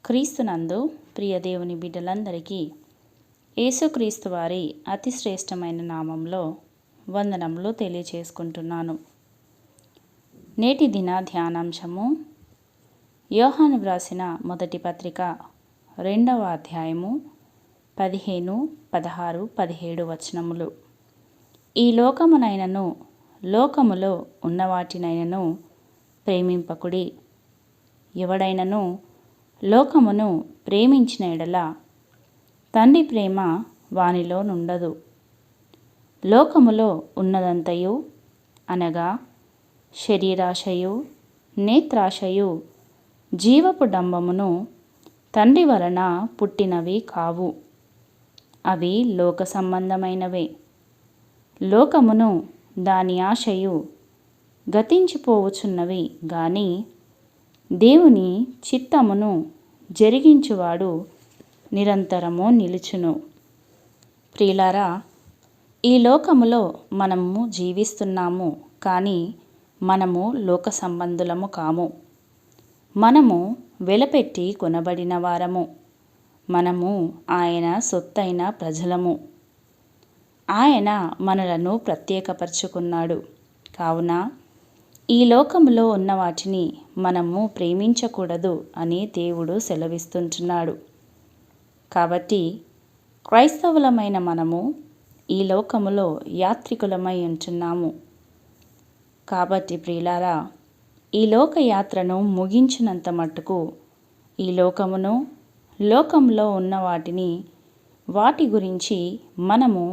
క్రీస్తునందు ప్రియ దేవుని బిడ్డలందరికీ యేసుక్రీస్తు వారి అతి శ్రేష్టమైన నామంలో వందనములు తెలియచేసుకుంటున్నాను. నేటి దిన ధ్యానాంశము యోహాను వ్రాసిన మొదటి పత్రిక 2వ అధ్యాయము 15, 16, 17 వచనములు. ఈ లోకమునైనను లోకములో ఉన్నవాటినైనను ప్రేమింపకుడి. ఎవడైనను లోకమును ప్రేమించిన ఎడల తండ్రి ప్రేమ వానిలో నుండదు. లోకములో ఉన్నదంతయు అనగా శరీరాశయు, నేత్రాశయు, జీవపు డంబమును తండ్రి వలన పుట్టినవి కావు. అవి లోక సంబంధమైనవే. లోకమును దాని ఆశయు గతించిపోవచున్నవి గాని దేవుని చిత్తమును జరిగించువాడు నిరంతరము నిలుచును. ప్రియులారా, ఈ లోకములో మనము జీవిస్తున్నాము, కానీ మనము లోక సంబంధులము కాము. మనము వెలపెట్టి కొనబడిన వారము. మనము ఆయన సొత్తైన ప్రజలము. ఆయన మనలను ప్రత్యేకపరుచుకున్నాడు. కావున ఈ లోకములో ఉన్న వాటిని మనము ప్రేమించకూడదు అని దేవుడు సెలవిస్తుంటున్నాడు. కాబట్టి క్రైస్తవులమైన మనము ఈ లోకములో యాత్రికులమై ఉంటున్నాము. కాబట్టి ప్రియులారా, ఈ లోక యాత్రను ముగించినంత మట్టుకు ఈ లోకమును, లోకంలో ఉన్న వాటి గురించి మనము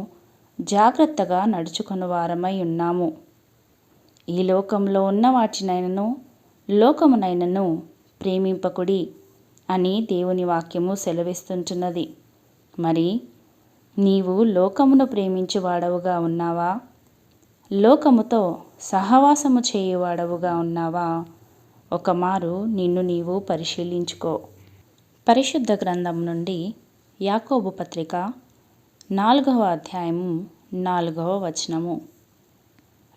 జాగ్రత్తగా నడుచుకుని వారమై ఉన్నాము. ఈ లోకంలో ఉన్న వాటినైనను లోకమునైనను ప్రేమింపకుడి అని దేవుని వాక్యము సెలవిస్తుంటున్నది. మరి నీవు లోకమును ప్రేమించువాడవుగా ఉన్నావా? లోకముతో సహవాసము చేయువాడవుగా ఉన్నావా? ఒకమారు నిన్ను నీవు పరిశీలించుకో. పరిశుద్ధ గ్రంథం నుండి యాకోబు పత్రిక 4వ అధ్యాయము 4వ వచనము.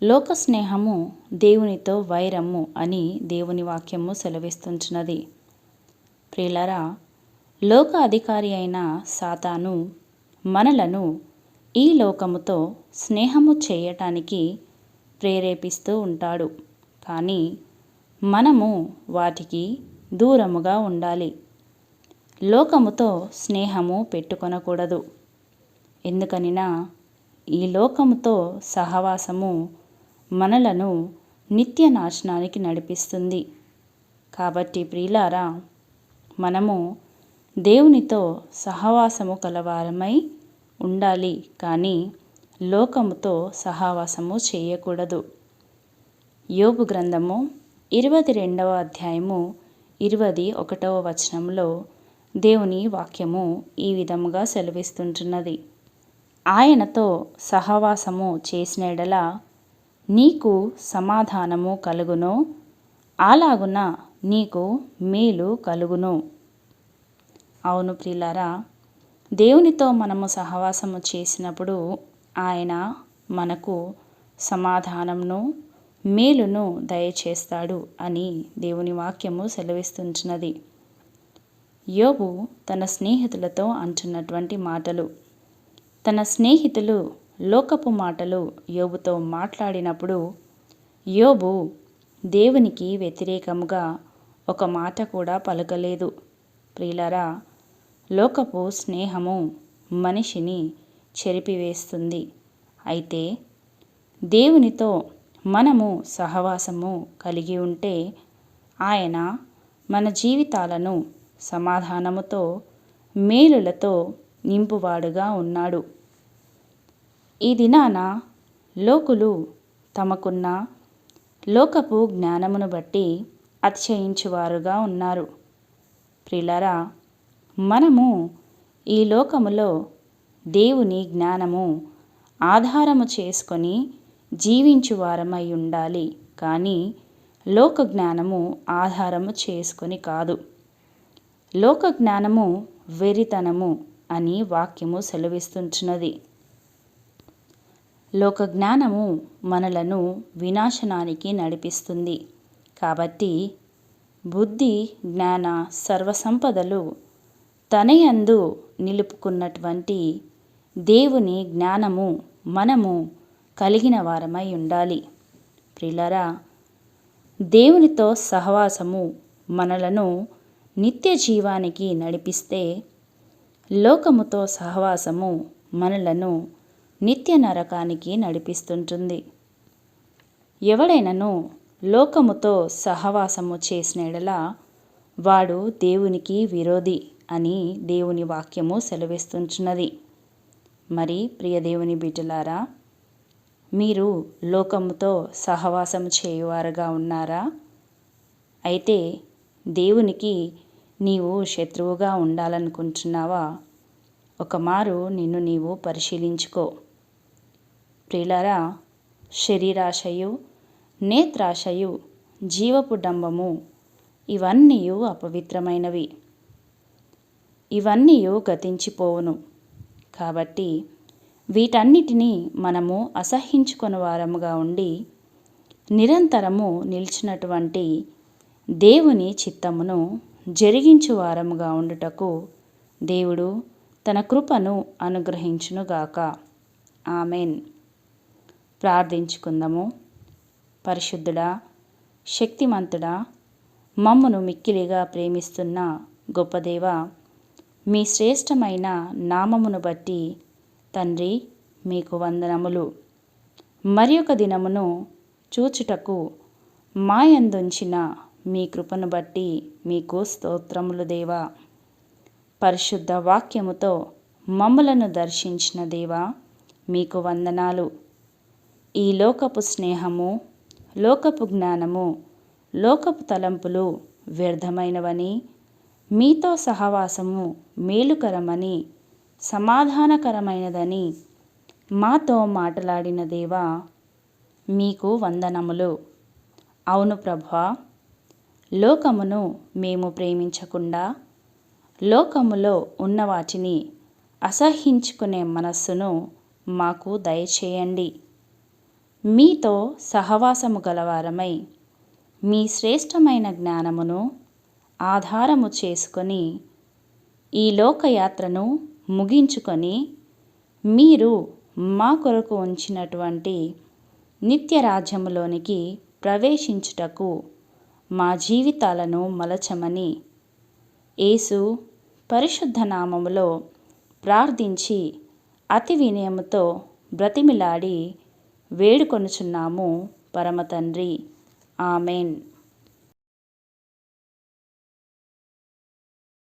లోక స్నేహము దేవునితో వైరము అని దేవుని వాక్యము సెలవిస్తుంటున్నది. ప్రియులారా, లోక అధికారి అయిన సాతాను మనలను ఈ లోకముతో స్నేహము చేయటానికి ప్రేరేపిస్తూ ఉంటాడు. కానీ మనము వాటికి దూరముగా ఉండాలి. లోకముతో స్నేహము పెట్టుకొనకూడదు. ఎందుకనినా ఈ లోకముతో సహవాసము మనలను నిత్య నాశనానికి నడిపిస్తుంది. కాబట్టి ప్రియులారా, మనము దేవునితో సహవాసము కలవారమై ఉండాలి, కానీ లోకముతో సహవాసము చేయకూడదు. యోబు గ్రంథము 22వ అధ్యాయము 21వ వచనంలో దేవుని వాక్యము ఈ విధముగా సెలవిస్తుంటున్నది. ఆయనతో సహవాసము చేసిన ఎడల నీకు సమాధానము కలుగును, అలాగున నీకు మేలు కలుగును. అవును ప్రియులారా, దేవునితో మనము సహవాసము చేసినప్పుడు ఆయన మనకు సమాధానమును, మేలును దయచేస్తాడు అని దేవుని వాక్యము సెలవిస్తుంటున్నది. యోబు తన స్నేహితులతో అంటున్నటువంటి మాటలు. తన స్నేహితులు లోకపు మాటలు యోబుతో మాట్లాడినప్పుడు యోబు దేవునికి వ్యతిరేకముగా ఒక మాట కూడా పలకలేదు. ప్రియులారా, లోకపు స్నేహము మనిషిని చెరిపివేస్తుంది. అయితే దేవునితో మనము సహవాసము కలిగి ఉంటే ఆయన మన జీవితాలను సమాధానముతో, మేలులతో నింపువాడుగా ఉన్నాడు. ఈ దినాన లోకులు తమకున్న లోకపు జ్ఞానమును బట్టి అతిశయించువారుగా ఉన్నారు. ప్రియులారా, మనము ఈ లోకములో దేవుని జ్ఞానము ఆధారము చేసుకొని జీవించువారమై ఉండాలి, కానీ లోక జ్ఞానము ఆధారము చేసుకొని కాదు. లోక జ్ఞానము వెరితనము అని వాక్యము సెలవిస్తుంటున్నది. లోక జ్ఞానము మనలను వినాశనానికి నడిపిస్తుంది. కాబట్టి బుద్ధి జ్ఞాన సర్వసంపదలు తనయందు నిలుపుకున్నటువంటి దేవుని జ్ఞానము మనము కలిగిన వారమై ఉండాలి. ప్రియులారా, దేవునితో సహవాసము మనలను నిత్య జీవానికి నడిపిస్తే, లోకముతో సహవాసము మనలను నిత్య నరకానికి నడిపిస్తుంటుంది. ఎవడైనను లోకముతో సహవాసము చేసిన యెడల వాడు దేవునికి విరోధి అని దేవుని వాక్యము సెలవిస్తుంటున్నది. మరి ప్రియ దేవుని బిడ్డలారా, మీరు లోకముతో సహవాసం చేయువారుగా ఉన్నారా? అయితే దేవునికి నీవు శత్రువుగా ఉండాలనుకుంటున్నావా? ఒకమారు నిన్ను నీవు పరిశీలించుకో. ప్రియులారా, శరీరాశయు, నేత్రాశయు, జీవపు డంబము ఇవన్నీ అపవిత్రమైనవి. ఇవన్నీ గతించిపోవును. కాబట్టి వీటన్నిటినీ మనము అసహ్యించుకొని వారముగా ఉండి నిరంతరము నిలిచినటువంటి దేవుని చిత్తమును జరిగించు వారముగా ఉండుటకు దేవుడు తన కృపను అనుగ్రహించునుగాక. ఆమెన్. ప్రార్థించుకుందాము. పరిశుద్ధుడా, శక్తిమంతుడా, మమ్మును మిక్కిలిగా ప్రేమిస్తున్న గొప్ప దేవా, మీ శ్రేష్టమైన నామమును బట్టి తండ్రి మీకు వందనములు. మరి ఒక దినమును చూచుటకు మాయందుంచిన మీ కృపను బట్టి మీకు స్తోత్రములు దేవా. పరిశుద్ధ వాక్యముతో మమ్ములను దర్శించిన దేవా, మీకు వందనాలు. ఈ లోకపు స్నేహము, లోకపు జ్ఞానము, లోకపు తలంపులు వ్యర్థమైనవని, మీతో సహవాసము మేలుకరమని, సమాధానకరమైనదని మాతో మాట్లాడిన దేవా, మీకు వందనములు. అవును ప్రభువా, లోకమును మేము ప్రేమించకుండా లోకములో ఉన్న వాటిని అసహ్యించుకునే మనస్సును మాకు దయచేయండి. మీతో సహవాసము గలవారమై మీ శ్రేష్టమైన జ్ఞానమును ఆధారము చేసుకొని ఈ లోకయాత్రను ముగించుకొని మీరు మా కొరకు ఉంచినటువంటి నిత్య రాజ్యములోనికి ప్రవేశించుటకు మా జీవితాలను మలచమని యేసు పరిశుద్ధ నామములో ప్రార్థించి అతి వినయముతో బ్రతిమిలాడి వేడుకొనుచున్నాము పరమ తండ్రి. ఆమెన్.